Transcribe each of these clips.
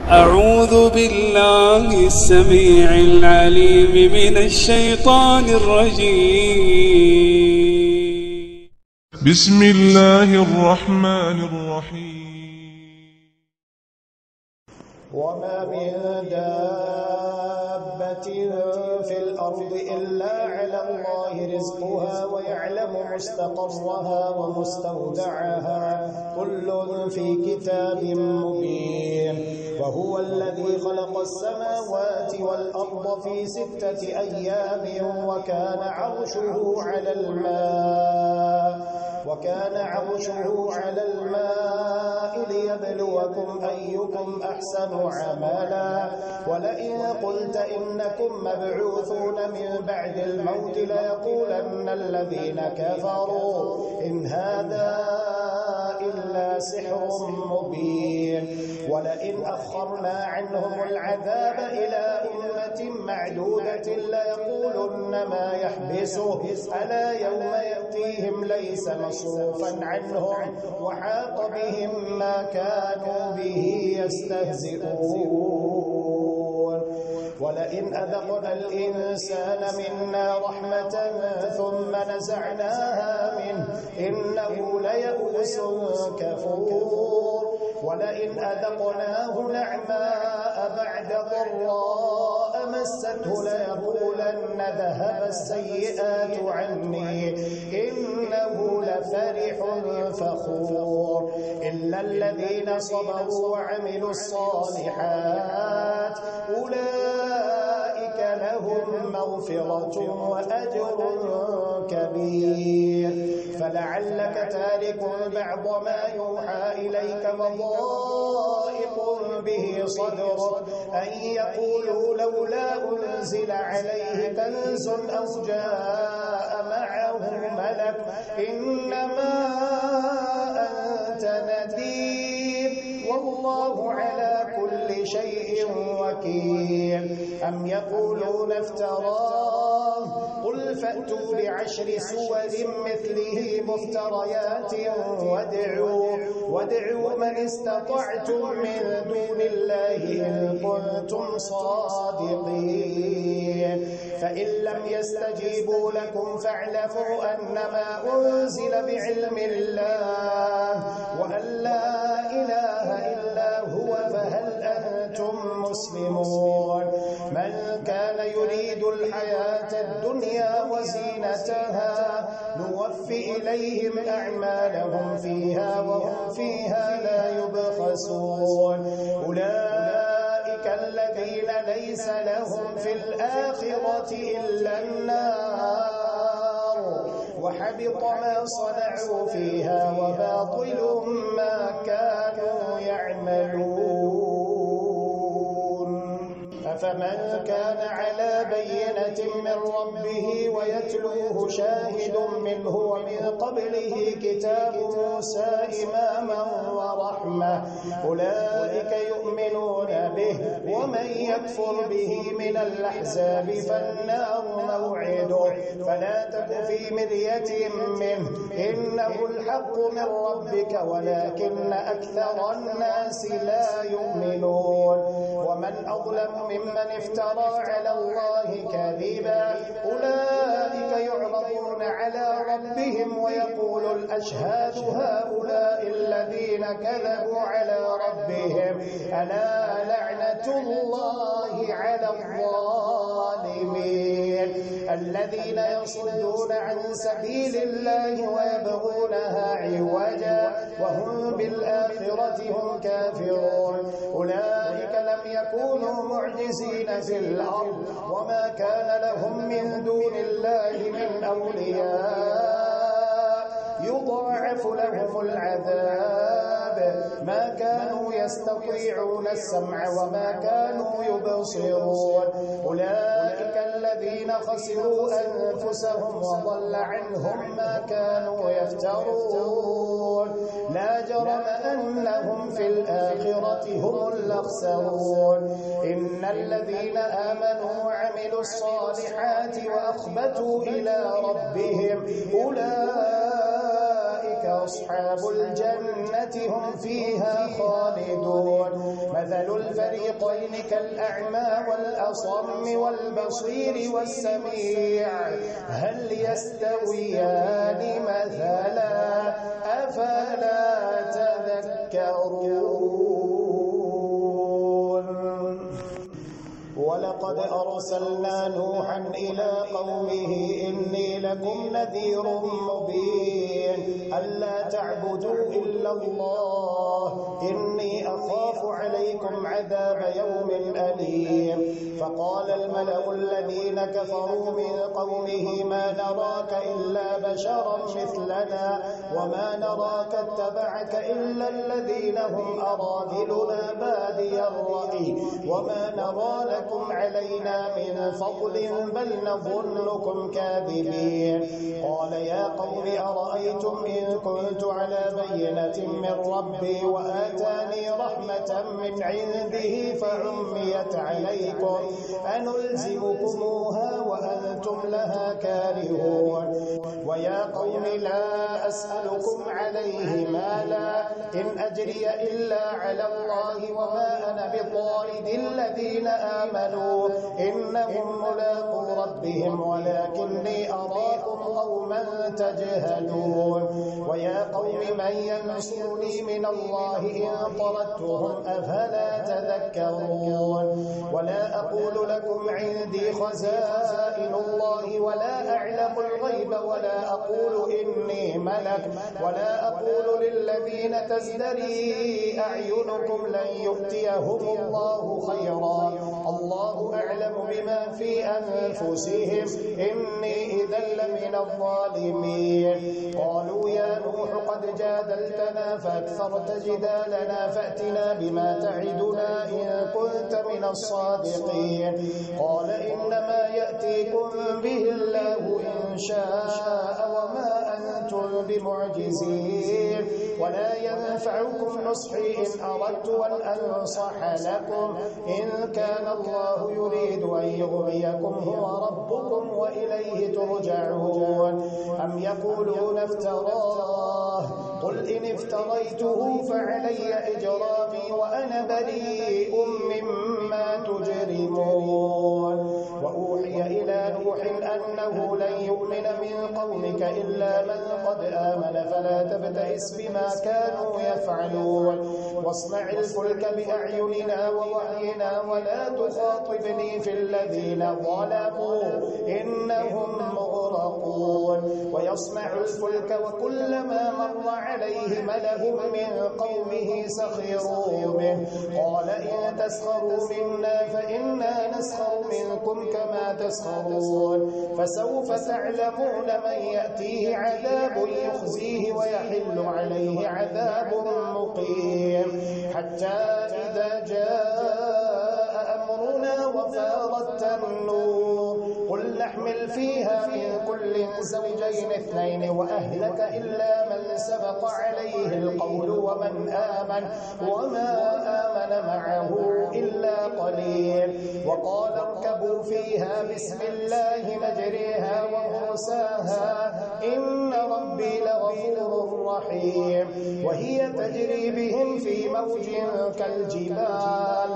أعوذ بالله السميع العليم من الشيطان الرجيم. بسم الله الرحمن الرحيم. وما من دابة في الأرض إلا على الله رزقها ويعلم مستقرها ومستودعها كل في كتاب مبين. وهو الذي خلق السماوات والأرض في 6 أيام وكان عرشه على الماء ليبلوكم أيكم أحسن عملا. ولئن قلت إنكم مبعوثون من بعد الموت ليقولن الذين كفروا إن هذا إلا سحر مبين. ولئن أخرنا عنهم العذاب إلى أمة معدودة ليقولن ما يحبسه ألا يوم يأتيهم ليس مصروفا عنهم وحاق بهم ما كانوا به يستهزئون. ولئن أذقنا الإنسان منا رحمة ثم نزعناها منه إنه ليئوس كفور. ولئن أذقناه نعماء بعد ضراء مسته ليقولن ذهب السيئات عني إنه لفرح فخور. إلا الذين صبروا وعملوا الصالحات أولئك لهم مغفرة وأجر كبير. فلعلك تارك بعض ما يوحى إليك وضائق به صدرك أن يقولوا لولا أنزل عليه كنز أو جاء معه ملك إنما أنت نذير والله على كل شيء وكيل. أم يقولون افتراه قل فأتوا ب10 سور مثله مفتريات وادعوا من استطعتم من دون الله إن كنتم صادقين. فإن لم يستجيبوا لكم فاعلموا أنما أنزل بعلم الله وأن لا إله إلا هو فهل أنتم مسلمون. من كان يريد الحياة الدنيا وزينتها نوفي إليهم أعمالهم فيها وهم فيها لا يبخسون. أولئك الذين ليس لهم في الآخرة إلا النار وحبط ما صنعوا فيها وباطل ما كانوا يعملون. أفمن كان على بينة من ربه ويتلوه شاهد منه ومن قبله كتاب موسى إماما ورحمة أولئك يؤمنون به ومن يكفر به من الأحزاب فالنار موعده فلا تك في مرية منه إنه الحق من ربك ولكن أكثر الناس لا يؤمنون. ومن أظلم ممن افترى على الله كذبا أولئك يعرضون على ربهم ويقول الأشهاد هؤلاء الذين كذبوا على ربهم ألا لعنة الله على الظالمين. الذين يصدون عن سبيل الله ويبغونها عوجا وهم بالآخرة هم كافرون أولئك لم يكونوا معجزين في الأرض وما كان لهم من دون الله من أولياء يضاعف لهم العذاب ما كانوا يستطيعون السمع وما كانوا يبصرون. أولئك الذين خسروا أنفسهم وضل عنهم ما كانوا يفترون. لا جرم أنهم في الآخرة هم الأخسرون. إن الذين آمنوا وعملوا الصالحات وأخبتوا إلى ربهم أولئك أولئك أصحاب الجنة هم فيها خالدون مثل الفريقين كالأعمى والأصم والبصير والسميع هل يستويان مثلا أفلا تذكرون ولقد أرسلنا نوحا إلى قومه إني لكم نذير مبين ألا تعبدوا إلا الله إني أخاف عليكم عذاب يوم أليم فقال الملأ الذين كفروا من قومه ما نراك إلا بشرا مثلنا وما نراك اتبعك إلا الذين هم أراذلنا بادي الرأي وما نرى لكم علينا من فضل بل نظنكم كاذبين قال يا قوم أرأيتم إن كنت على بينة من ربي وآتاني رحمة من عنده فعميت عليكم أنلزمكموها وأنتم لها كارهون ويا قوم لا أسألكم عليه مالا إن أجري إلا على الله وما أنا بطارد الذين آمنوا إنهم ملاقو ربهم ولكني أراكم قوما تجهلون ويا قوم من ينصرني من الله إن طردتهم أفلا تذكرون ولا أقول لكم عندي خزائن الله ولا أعلم الغيب ولا أقول إني ملك ولا أقول للذين تزدري أعينكم لن يؤتيهم الله خيرا الله أعلم بما في أنفسهم إني إذا لمن الظالمين قالوا يا نوح قد جادلتنا فأكثرت جدالنا فأتنا بما تعدنا إن كنت من الصادقين قال إنما يأتيكم به الله إن شاء وما أنتم بمعجزين ولا ينفعكم نصحي إن أردت أن أنصح لكم إن كان الله يريد أن يغويكم هو ربكم وإليه ترجعون أم يقولون افتراه قل إن افتريته فعلي إجرامي وأنا بريء مما تجرمون وأوحي إلى نوح أنه لن يؤمن من قومك إلا من قد آمن فلا تبتئس بما كانوا يفعلون واصنع الفلك بأعيننا ووحينا ولا تخاطبني في الذين ظلموا إنهم مغرقون ويصنع الفلك وكلما مر عليه ملأ من قومه سخروا منه قال إن تسخروا منا فإنا نسخر منكم كما تسخرون فسوف تعلمون من يأتيه عذاب يخزيه ويحل عليه عذاب مقيم حتى إذا جاء أمرنا وفارت النور قل نحمل فيها من كل زوجين اثنين وأهلك إلا من سبق عليه القول ومن آمن وما آمن معه إلا قليل وقال اركبوا فيها بسم الله مجريها ومرساها إن ربي لغفور رحيم وهي تجري بهم في موج كالجبال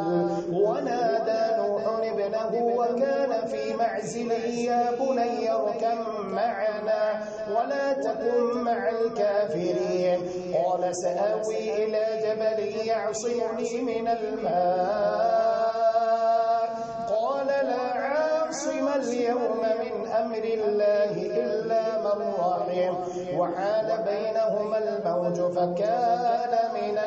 ونادى نوح ابنه وكان في معزل يا بني اركب معنا ولا تكن مع الكافرين قال سآوي إلى جبل يعصمني من الماء قال لا عاصم اليوم من أمر الله إلا من رحم وحال بينهما الموج فكان من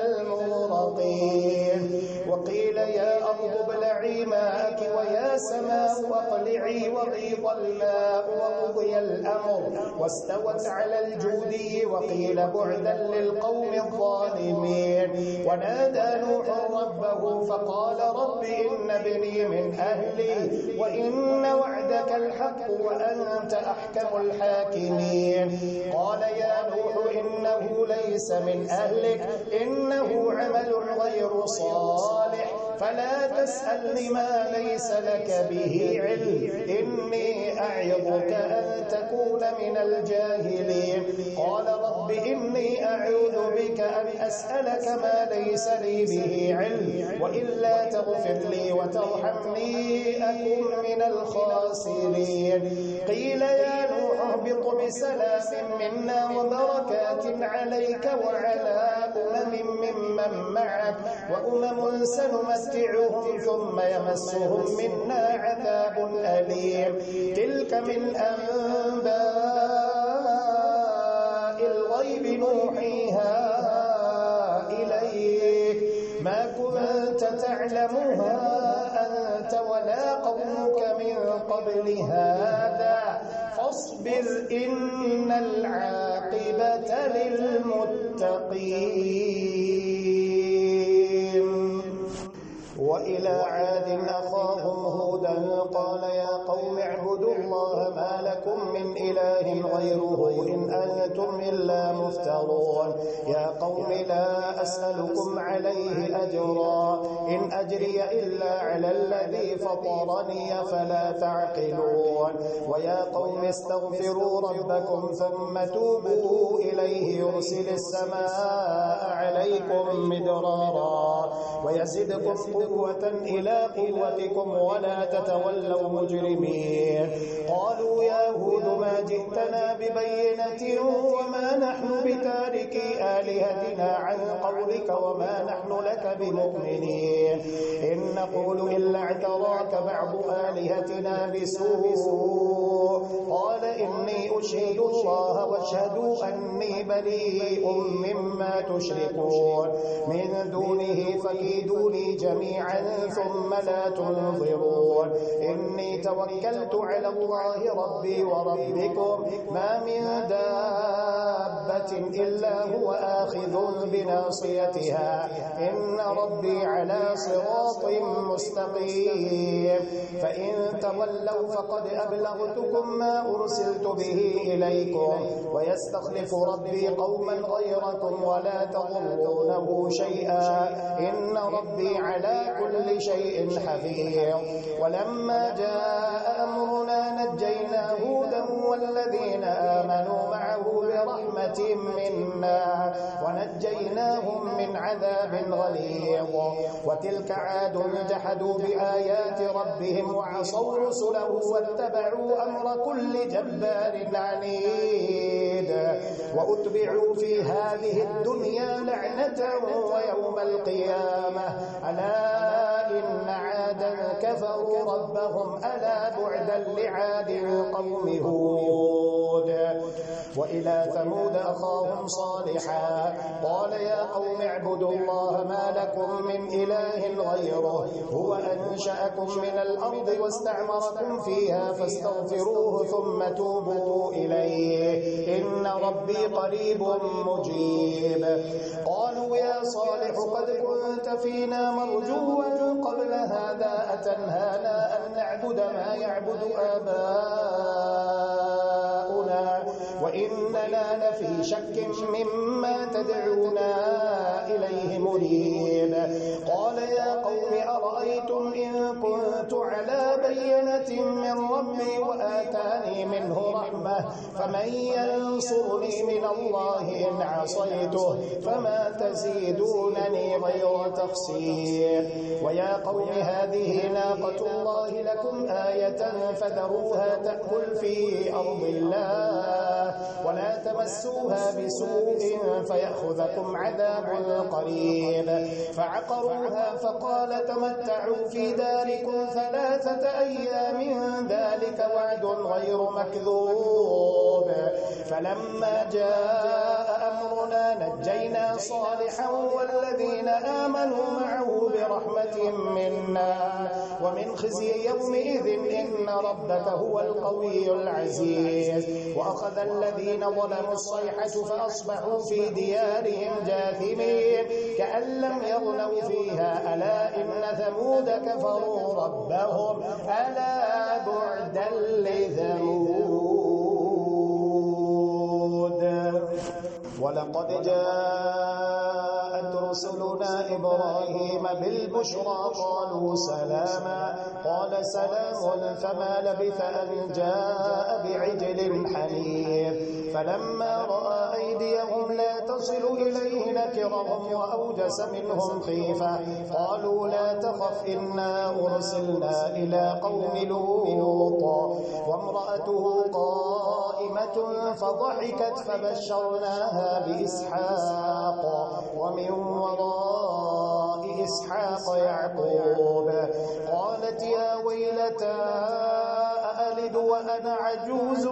المغرقين وقيل يا أرض ابلعي ماءك ويا سماء اقلعي وغيض الماء وقضي الأمر واستوت على الجودي وقيل بعدا للقوم الظالمين ونادى نوح ربه فقال رب إن ابني من أهلي وإن وعدك الحق وأنت أحكم الحاكمين قال يا نوح إنه ليس من أهلك إنه عمل غير صالح فلا تسألني ما ليس لك به علم، إني أعظك أن تكون من الجاهلين. قال رب إني أعوذ بك أن أسألك ما ليس لي به علم، وإلا تغفر لي وترحمني أكن من الخاسرين. قيل يا نوح اهبط بسلام منا وبركات عليك وعلى ممن معك وأمم سنمتعهم ثم يمسهم منا عذاب أليم. تلك من أنباء الغيب نوحيها إليك، ما كنت تعلمها أنت ولا قومك من قبل هذا، فاصبر إن العاقبة للمتقين. وإلى عاد أخاهم هودا قال يا قوم اعبدوا الله ما لكم من إله غيره إن أنتم إلا مفترون. يا قوم لا أسألكم عليه أجرا إن أجري إلا على الذي فطرني فلا تعقلون. ويا قوم استغفروا ربكم ثم توبوا إليه يرسل السماء عليكم مدرارا ويزدكم قوة إلى قوتكم ولا تتولوا مجرمين. قالوا يا هود ما جئتنا ببينة وما نحن بتاركي آلهتنا عن قولك وما نحن لك بمؤمنين، إن نقول إلا اعتراك بعض آلهتنا بسوء. قال إني أشهد الله واشهدوا أني بريء مما تشركون من دونه فكيدوني جميعا ثم لا تنظرون. إني توكلت على الله ربي وربكم ما من دابة إلا هو آخذ بناصيتها إن ربي على صراط مستقيم. فإن تولوا فقد أبلغتكم ما أرسلت به إليكم ويستخلف ربي قوما غيركم ولا تضرونه شيئا إن ربي على كل شيء حفيظ. ولما جاء أمرنا نجينا هودا والذين آمنوا معه برحمة منا ونجيناهم من عذاب غليظ. وتلك عاد جحدوا بآيات ربهم وعصوا رسله واتبعوا أمر كل جبار عنيد. وأتبعوا في هذه الدنيا لعنة ويوم القيامة ألا إن عادا كفروا ربهم ألا بعدا لعاد قوم هود. وإلى ثمود أخاهم صالحا قال يا قوم اعبدوا الله ما لكم من إله غيره هو أنشأكم من الأرض واستعمركم فيها فاستغفروه ثم توبوا إليه إن ربي قريب مجيب. قالوا يا صالح قد كنت فينا مرجوا قبل هذا أتنهانا أن نعبد ما يعبد آباؤنا وإننا لفي شك مما تدعونا إليه مريب. قال يا قوم أرأيتم إن كنت على بينة من ربي وآتاني منه رحمة فمن ينصرني من الله إن عصيته فما تزيدونني غير تخسير. ويا قوم هذه ناقة الله لكم آية فذروها تأكل في أرض الله ولا تمسوها بسوء فيأخذكم عذاب قريب. فعقروها فقال تمتعوا في داركم 3 أيام ذلك وعد غير مكذوب. فلما جاء أمرنا نجينا صالحا والذين آمنوا معه برحمة منا ومن خزي يومئذ إن ربك هو القوي العزيز. وأخذ الذين ظلموا الصيحة فأصبحوا في ديارهم جاثمين كأن لم يغنوا فيها ألا إن ثمود كفروا ربهم ألا بعدا لثمود. ولقد جاءت رسلنا إبراهيم بالبشرى قالوا سلاما قال سلام فما لبث أن جاء بعجل حنيذ فلما رأى أيديهم لا تصل إليه نكرهم وأوجس منهم خيفة قالوا لا تخف إنا أرسلنا إلى قوم لوط وامرأته قائمة فضحكت فبشرناها بإسحاق ومن وراء إسحاق يعقوب قالت يا ويلتى أألد وأنا عجوز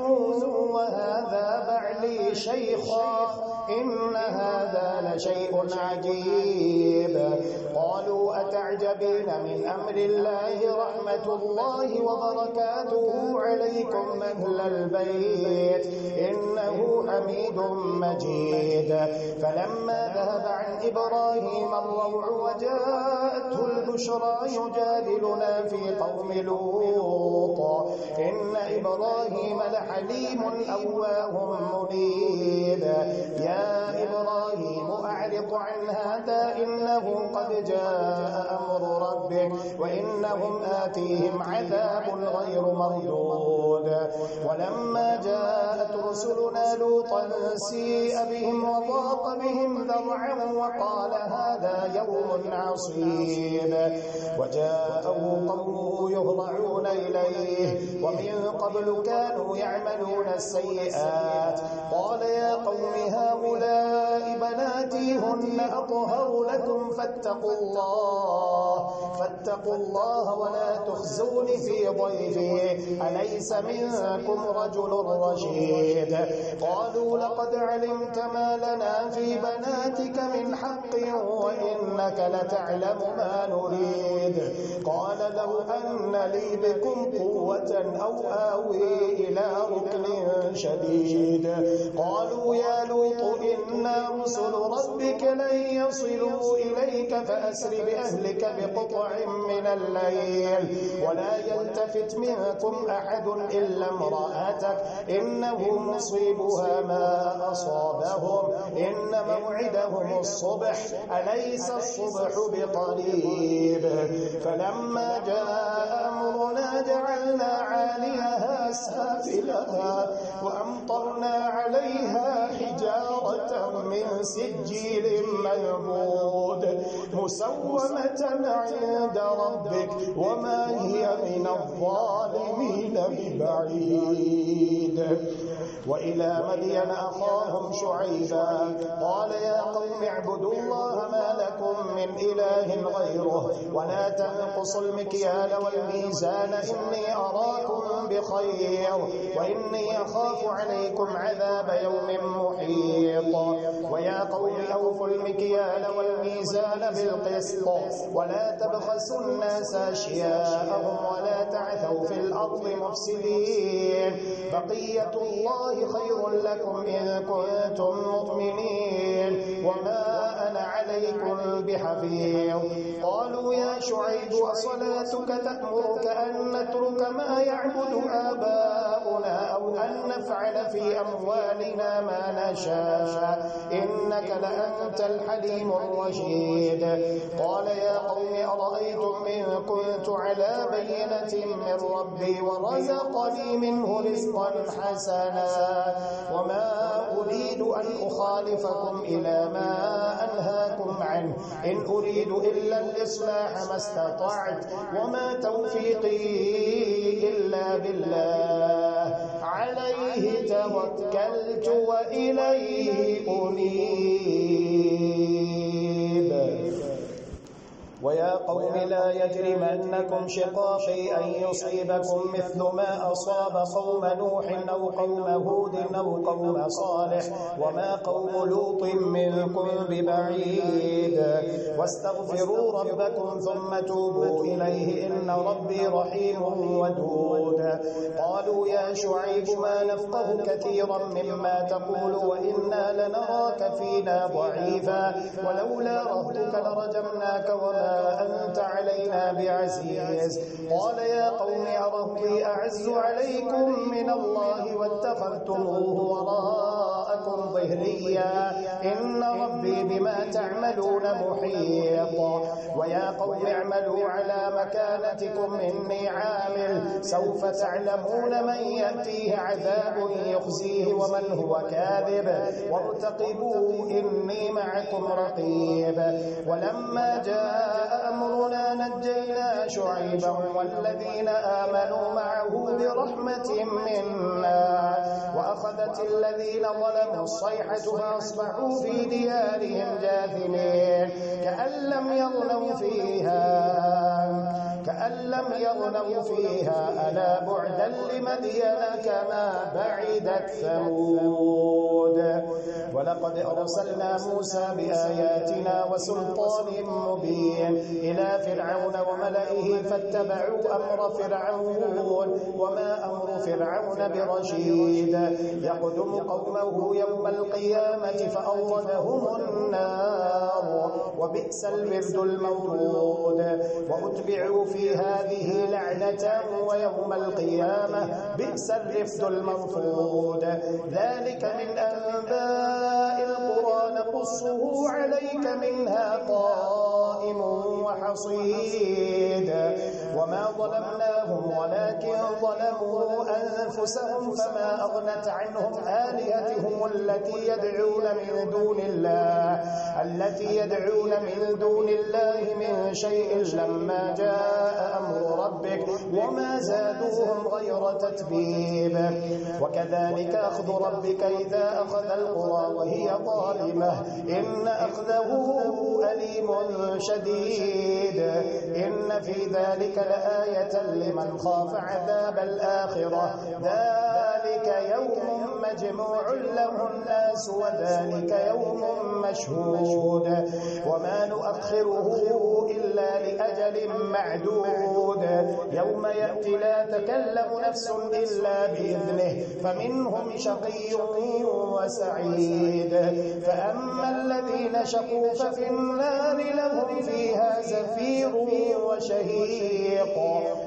وهذا بعلي شيخا إن هذا لشيء عجيب قالوا أتعجبين من أمر الله رحمة الله وبركاته عليكم أهل البيت إنه حميد مجيد فلما ذهب عن إبراهيم الروع وجاءته البشرى يجادلنا في قوم لوط إن إبراهيم لحليم أواه منيب يا إبراهيم أعرض عن هذا إنه قد جاء أمر ربك وإنهم آتيهم عذاب غير مردود ولما جاءت رسلنا لوطا سيء بهم وضاق بهم ذرعا وقال هذا يوم عصيب وجاءه قومه يهرعون إليه ومن قبل كانوا يعملون السيئات قال يا قوم هؤلاء بناتي هن أطهر لكم فاتقوا الله ولا تخزون في ضيفي أليس منكم رجل رشيد قالوا لقد علمت ما لنا في بناتك من حق وإنك لتعلم ما نريد قال لو أن لي بكم قوة أو آوي إلى ركن شديد قالوا يا لوط إنا رسل ربك لن يصلوا إليك فأسر بأهلك بقطع من الليل ولا يلتفت منكم أحد إلا امرأتك إنه مصيبها ما أصابهم إن موعدهم الصبح أليس الصبح بقريب فلما جاء أمرنا جعلنا عاليها سافلها وأمطرنا عليها حجارة من سجيل منضود مسومة عند ربك وما هي من الظالمين ببعيد وإلى مدين أخاهم شعيبا قال يا قوم اعبدوا الله ما لكم من إله غيره ولا تنقصوا المكيال والميزان إني أراكم بخير وإني أخاف عليكم عذاب يوم محيط ويا قوم أوفوا المكيال والميزان بالقسط ولا تبخسوا الناس أشياءهم ولا تعثوا في الأرض مفسدين بقية الله خير لكم إن كنتم مؤمنين وما أنا عليكم بحفيظ قالوا يا شعيب وصلاتك تأمرك أن نترك ما يعبد آباؤنا أو أن نفعل في أموالنا ما نشاء إنك لأنت الحليم الرشيد قال يا قوم أرأيتم إن كنت على بينة من ربي ورزقني منه رزقا حسنا وما أريد أن أخالفكم إلى ما أنهاكم عنه إن أريد إلا الإصلاح ما استطعت وما توفيقي إلا بالله عليه توكلت وإليه أنيب ويا قوم لا يجرمنكم شقاقي أن يصيبكم مثل ما أصاب قوم نوح أو قوم هود أو قوم صالح وما قوم لوط منكم ببعيد واستغفروا ربكم ثم توبوا إليه إن ربي رحيم ودود قالوا يا شعيب ما نفقه كثيرا مما تقول وإنا لنراك فينا ضعيفا ولولا رهتك لرجمناك وما أنت علينا بعزيز قال يا قوم أرهطي أعز عليكم من الله واتخذتموه وراءكم وراءكم ظهريا إن ربي بما تعملون محيط ويا قوم اعملوا على مكانتكم إني عامل سوف تعلمون من يأتيه عذاب يخزيه ومن هو كاذب وارتقبوا إني معكم رقيب ولما جاء أمرنا نجينا شعيبا والذين آمنوا معه برحمة منا وأخذت الذين ظلموا الصيحة فأصبحوا في ديارهم جاثمين كأن لم يغنوا فيها ألا بعدا لمدين كما بعدت ثمود ولقد أرسلنا موسى بآياتنا وسلطان مبين إلى فرعون وملئه فاتبعوا أمر فرعون وما أمر فرعون برشيد يقدم قومه يوم القيامة فأوردهم النار وبئس الورد المورود وأتبعوا في هذه لعنة ويوم القيامة بئس الرفد المرفود ذلك من أنباء القرى نقصه عليك منها قائم وحصيد وما ظلمناهم ولكن ظلموا أنفسهم فما أغنت عنهم آلهتهم التي يدعون من دون الله من شيء لما جاء أمر ربك وما زادوهم غير تتبيب وكذلك أخذ ربك إذا أخذ القرى وهي ظالمة إن أخذه أليم شديد إن في ذلك لآية لمن خاف عذاب الآخرة ذلك يوم مجموع له الناس وذلك يوم مشهود وما نؤخره إلا لأجل معدود يوم يأتي لا تكلم نفس إلا بإذنه فمنهم شقي وسعيد فأما الذين شقوا ففي النار لهم فيها زفير وشهيق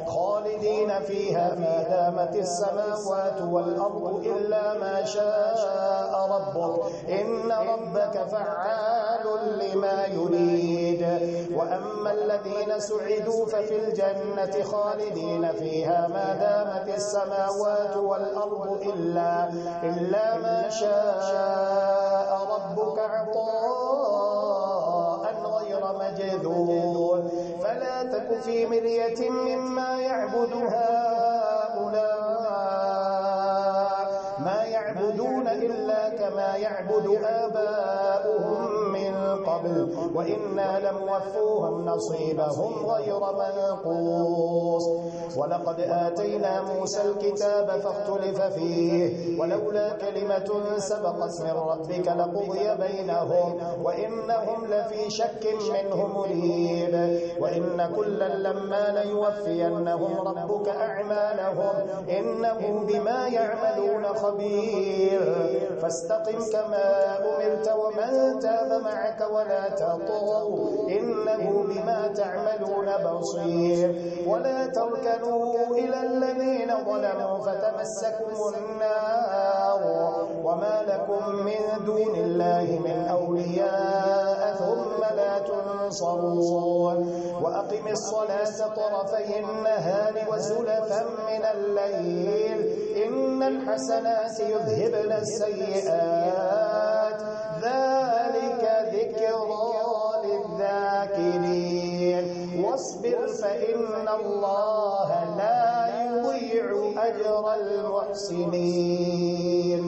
خالدين فيها ما دامت السماوات والأرض إلا ما شاء ربك إن ربك فعال لما يريد وأما الذين سعدوا ففي الجنة خالدين فيها ما دامت السماوات والأرض إلا ما شاء ربك عطاء غير مجذور فلا تك في مرية مما يعبد هؤلاء ما يعبدون إلا كما يعبد آباؤهم من قبل وإنا لموفوهم نصيبهم غير منقوص ولقد آتينا موسى الكتاب فاختلف فيه ولولا كلمة سبقت من ربك لقضي بينهم وإنهم لفي شك منه مريب وإن كلا لما ليوفينهم ربك أعمالهم إنه بما يعملون خبير فاستقم كما أمرت ومن تاب معك ولا تطغوا إنه بما تعملون بصير ولا تركنوا إلى الذين ظلموا فتمسكم النار وما لكم من دون الله من أولياء ثم لا تنصرون وأقم الصلاة طرفي النهار وزلفا من الليل إن الحسنات يذهبن السيئات ذلك ذكرى للذاكرين واصبر فإن الله لا يضيع أجر المحسنين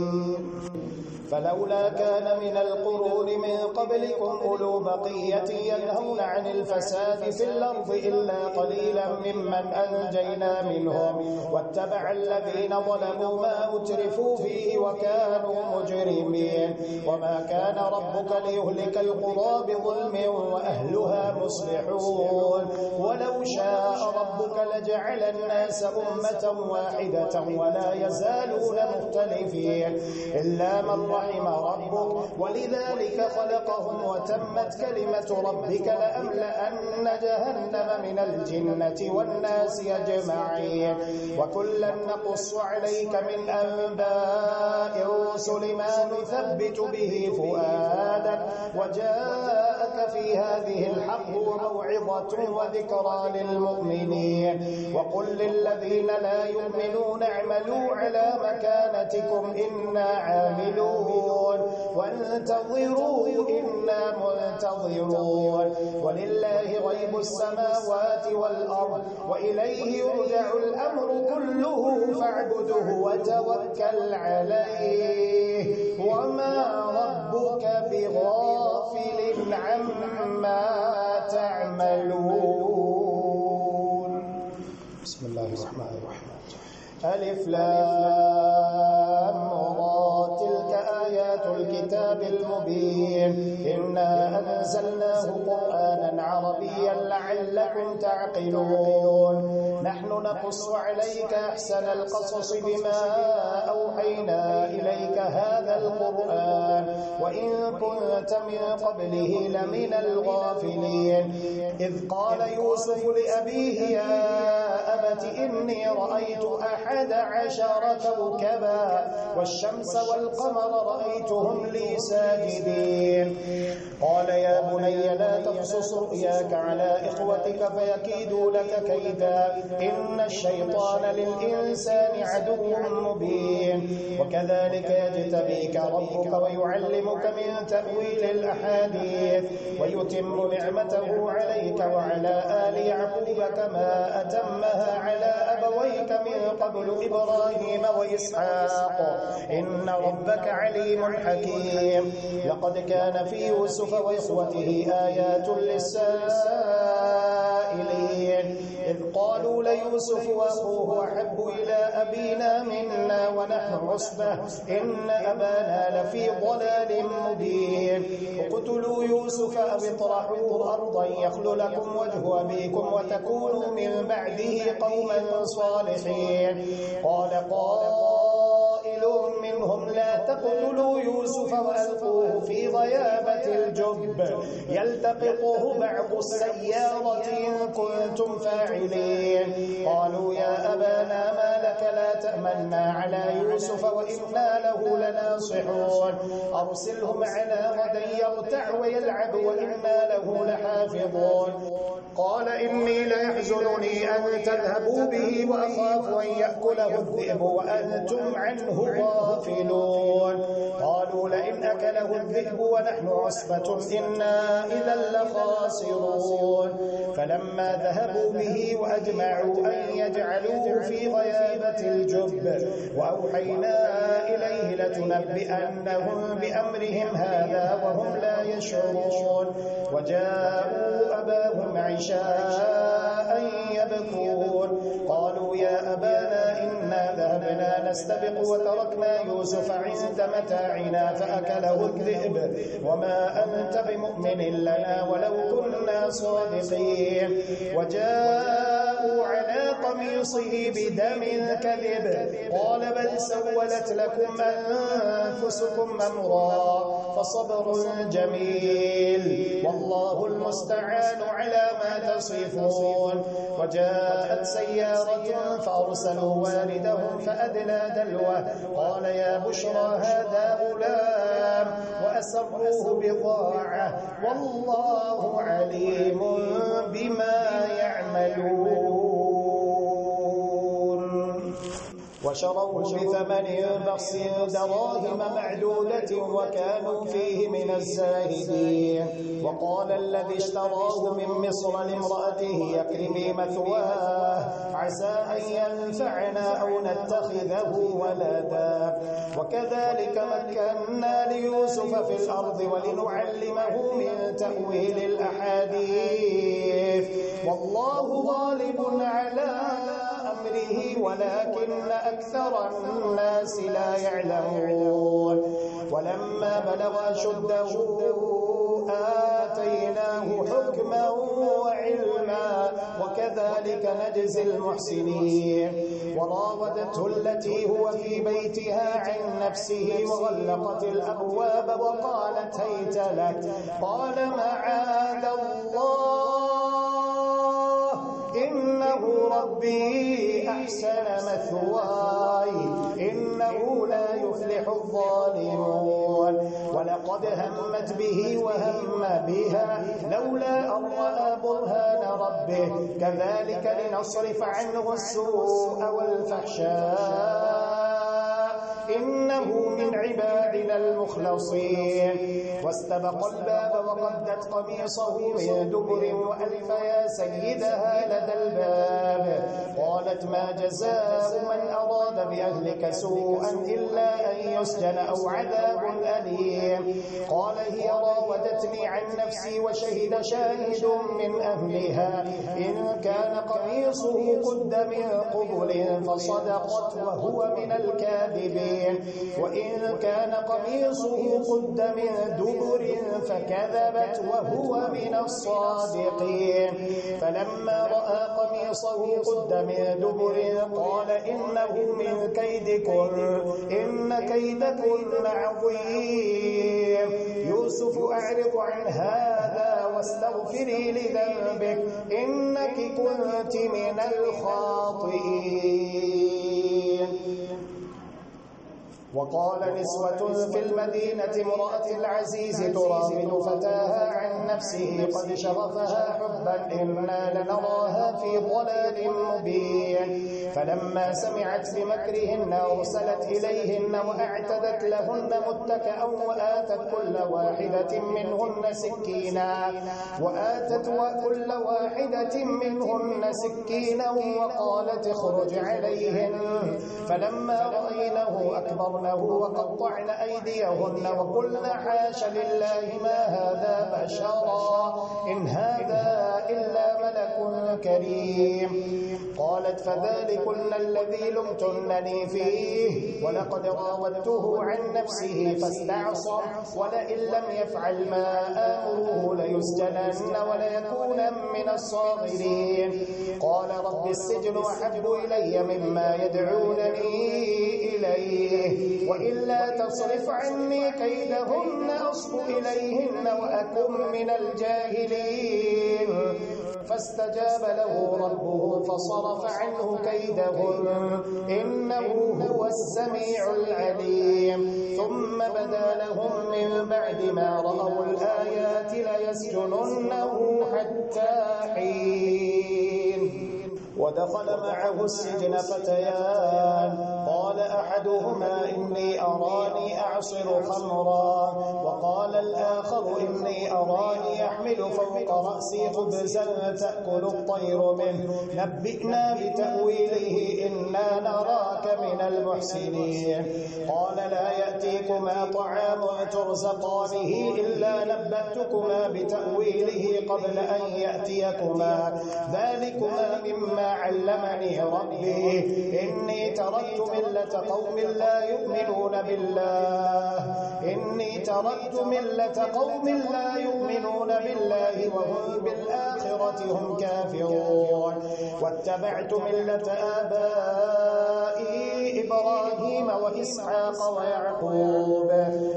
فلولا كان من القرون من قبلكم أولو بقية ينهون عن الفساد في الأرض إلا قليلا ممن أنجينا منهم واتبع الذين ظلموا ما أترفوا فيه وكانوا مجرمين وما كان ربك ليهلك القرى بظلم وأهلها مصلحون ولو شاء ربك لجعل الناس أمة واحدة ولا يزالون مختلفين إلا من رحم ربك ولذلك خلقهم وتمت كلمة ربك لأملأن جهنم من الجنة والناس أجمعين وكلا نقص عليك من أنباء الرسل ما نثبت به فؤادك وجاءك في هذه الحق وموعظة وذكرى للمؤمنين وقل للذين لا يؤمنون اعملوا على مكانتكم إنا عاملون وانتظروا إنا منتظرون ولله غيب السماوات والأرض وإليه يرجع الأمر كله فاعبده وتوكل عليه وما ربك بغافل عما تعملون. بسم الله الرحمن الرحيم. ألف لام را تلك آيات الكتاب المبين إنا أنزلناه قرآنا عربيا لعلكم تعقلون نحن نقص عليك أحسن القصص بما أوحينا إليك هذا القرآن وإن كنت من قبله لمن الغافلين إذ قال يوسف لأبيه يا أبت إني رأيت 11 كوكبا والشمس والقمر رأيتهم لي ساجدين قال يا بني لا تقصص رؤياك على إخوتك فيكيدوا لك كيدا إن الشيطان للإنسان عدو مبين وكذلك يجتبيك ربك ويعلمك من تأويل الأحاديث ويتم نعمته عليك وعلى آل يعقوب كما أتمها على أبويك من قبل إبراهيم وإسحاق إن ربك عليم حكيم لقد كان في يوسف وإخوته آيات للسائلين إذ قالوا ليوسف وأخوه أحب إلى أبينا منا ونحن عصبة إن أبانا لفي ضلال مبين اقتلوا يوسف أو اطرحوه أرضا يخل لكم وجه أبيكم وتكونوا من بعده قوما صالحين قال قائل منهم لا تقتلوا يوسف وألقوه في غيابة الجب يلتقطه بعض السيارة إن كنتم فاعلين قالوا يا أبانا ما لك لا تأمنا على يوسف وإنا له لناصحون أرسله معنا غدا يرتع ويلعب وإنا له لحافظون قال إني ليحزنني أن تذهبوا به وأخاف أن يأكله الذئب وأنتم عنه غافلون قالوا لئن أكله الذئب ونحن عصبة إنا إذا لخاسرون فلما ذهبوا به وأجمعوا أن يجعلوه في غيابة الجب وأوحينا إليه لتنبئنهم بأمرهم هذا وهم لا يشعرون وجاءوا أباهم عشاء يبكون قالوا يا أبانا إنا ذهبنا نستبق وتركنا يوسف عند متاعنا فأكله الذئب وما أنت بمؤمن لنا ولو كنا صادقين وجاءوا على قميصه بدم كذب قال بل سولت لكم أنفسكم أمرا فصبر جميل والله المستعان على ما تصفون وجاءت سيارة فأرسلوا واردهم فأدلى دلوه قال يا بشرى هذا غلام وأسروه بضاعة والله عليم بما يعملون وشروه بثمن بخس دراهم معدودة وكانوا فيه من الزاهدين وقال الذي اشتراه من مصر لامرأته أكرمي مثواه عسى أن ينفعنا أو نتخذه ولدا وكذلك مكنا ليوسف في الأرض ولنعلمه من تأويل الأحاديث والله غالب على أمره ولكن أكثر الناس لا يعلمون ولما بلغ أشده آتيناه وآتيناه حكما وعلما وكذلك نجزي المحسنين. وراودته التي هو في بيتها عن نفسه وغلقت الأبواب وقالت هيت لك، قال معاذ الله إنه ربي أحسن مثواي إنه لا يفلح الظالمون. ولقد همت به وهم بها لولا أن رأى برهان ربه كذلك لنصرف عنه السوء والفحشاء إنه من عبادنا المخلصين. واستبق الباب وقدت قميصه من دبر وألف يا سيدها لدى الباب. قالت ما جزاء من أراد بأهلك سوءا إلا أن يسجن أو عذاب أليم. قال هي راودتني عن نفسي وشهد شاهد من أهلها إن كان قميصه قد من قبل فصدقت وهو من الكاذبين وإن كان قميصه قد من دبر فكذبت وهو من الصادقين. فلما رأى قميصه قد من دبر قال إنه من كيدكن إن كيدكن عظيم. يوسف أعرض عن هذا واستغفري لذنبك إنك كنت من الخاطئين. وقال نسوة في المدينة امرأة العزيز تراود فتاها عن نفسه قد شغفها حبا إنا لنراها في ضلال مبين. فلما سمعت بمكرهن أرسلت إليهن وأعتدت لهن متكئا وآتت كل واحدة منهن سكينا وقالت اخرج عليهن. فلما رأينه أكبرنه وقطعن أيديهن وقلن حاش لله ما هذا بشرا إن هذا إلا ملك كريم. قالت فذلكن الذي لمتنني فيه ولقد راودته عن نفسه فاستعصم ولئن لم يفعل ما آمره ليسجنن وليكون من الصاغرين. قال رب السجن أحب إلي مما يدعونني إليه وإلا تصرف عني كيدهن أصب إليهن وأكن من الجاهلين. فاستجاب له ربه فصرف عنه كيدهن إنه هو السميع العليم. ثم بدا لهم من بعد ما رأوا الآيات ليسجننه حتى حين. ودخل معه السجن فتيان قال أحدهما إني أراني أعصر خمرا وقال الآخر إني أراني أحمل فوق رأسي خبزا تأكل الطير منه نبئنا بتأويله إنا نراك من المحسنين. قال لا يأتيكما طعام ترزقانه إلا نبأتكما بتأويله قبل أن يأتيكما ذلكما مما علمني ربي إني تركت ملة قوم لا يؤمنون بالله وهم بالآخرة هم كافرون. واتبعت ملة آبائي إبراهيم وإسحاق ويعقوب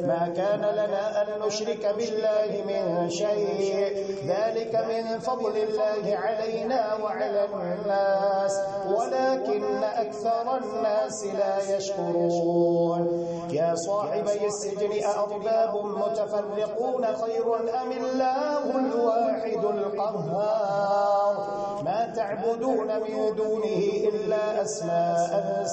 ما كان لنا أن نشرك بالله من شيء ذلك من فضل الله علينا وعلى الناس ولكن أكثر الناس لا يشكرون. يا صاحبي السجن أأرباب متفرقون خير أم الله الواحد القهار ما تعبدون من دونه إلا أسماء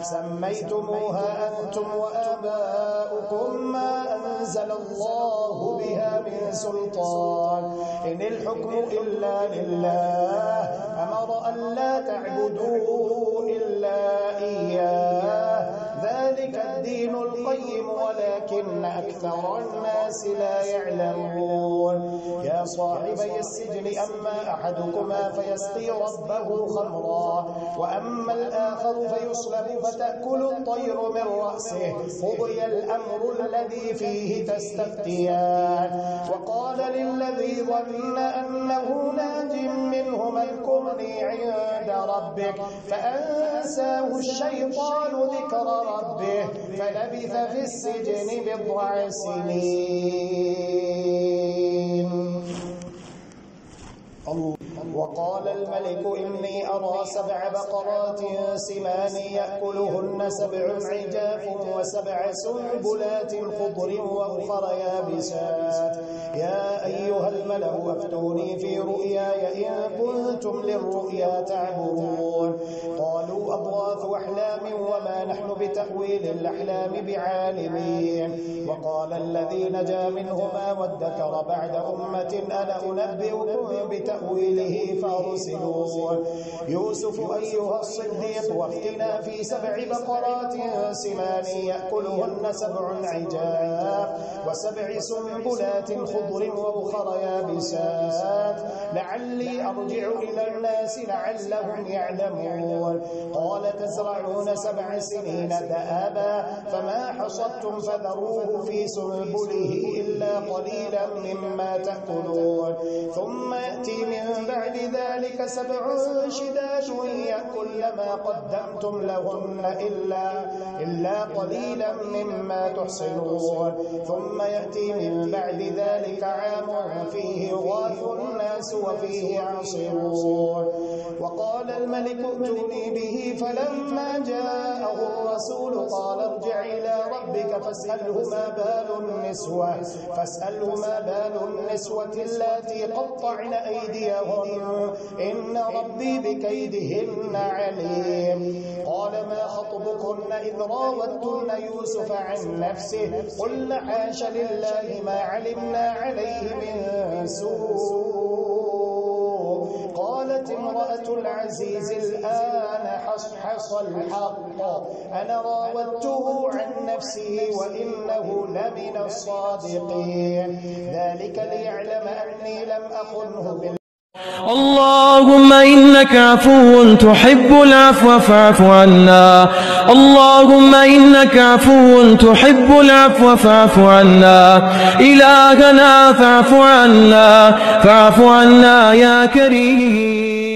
سميتموها أنتم وآباؤكم ما أنزل الله بها من سلطان إن الحكم إلا لله أمر أن لا تعبدوا إلا إياه ذلك الدين القيم ولكن أكثر الناس لا يعلمون. يا يا صاحبي السجن أما أحدكما فيسقي ربه خمرا وأما الآخر فيصلب فتأكل الطير من رأسه قضي الأمر الذي فيه تستفتيان. وقال للذي ظن أنه ناج منهما اذكرني عند ربك فأنساه الشيطان ذكر ربه فلبث في السجن بضع سنين. وقال الملك إني أرى 7 بقرات سمان يأكلهن 7 عجاف و7 سنبلات خضر وأخر يابسات يا أيها الملأ أفتوني في رؤياي إن كنتم للرؤيا تعبرون. قالوا أضغاث أحلام وما نحن بتأويل الأحلام بعالمين. وقال الذي نجا منهما وادكر بعد أمة أنا أنبئكم بتأويله فارسلون. يوسف أيها الصديق وافتنا في 7 بقرات سمان يأكلهن 7 عجاف و7 سنبلات خضر وأخر يابسات لعلي أرجع إلى الناس لعلهم يعلمون. قال تزرعون 7 سنين دآبا فما حصدتم فذروه في سنبله إلا قليلا مما تأكلون ثم يأتي من بعد ذلك 7 شداد يأكل ما قدمتم لهن إلا قليلا مما تحصنون ثم يأتي من بعد ذلك عام فيه يغاث الناس وفيه يعصرون. وقال الملك ائتوني به فلما جاءه الرسول قال ارجع إلى ربك فاسأله ما بال النسوة اللاتي قطعن أيديهن إن ربي بكيدهن عليم. قال ما خطبكن إذ راوتن يوسف عن نفسه قلن حاش لله ما علمنا عليه من سوء. قالت امرأة العزيز الآن حصحص الحق أنا راودته عن نفسه وإنه لمن الصادقين ذلك ليعلم أني لم أخنه اللهم إنك عفو تحب العفو فاعف عنا. اللهم إنك عفو تحب العفو فاعف عنا. إلهنا فاعف عنا يا كريم.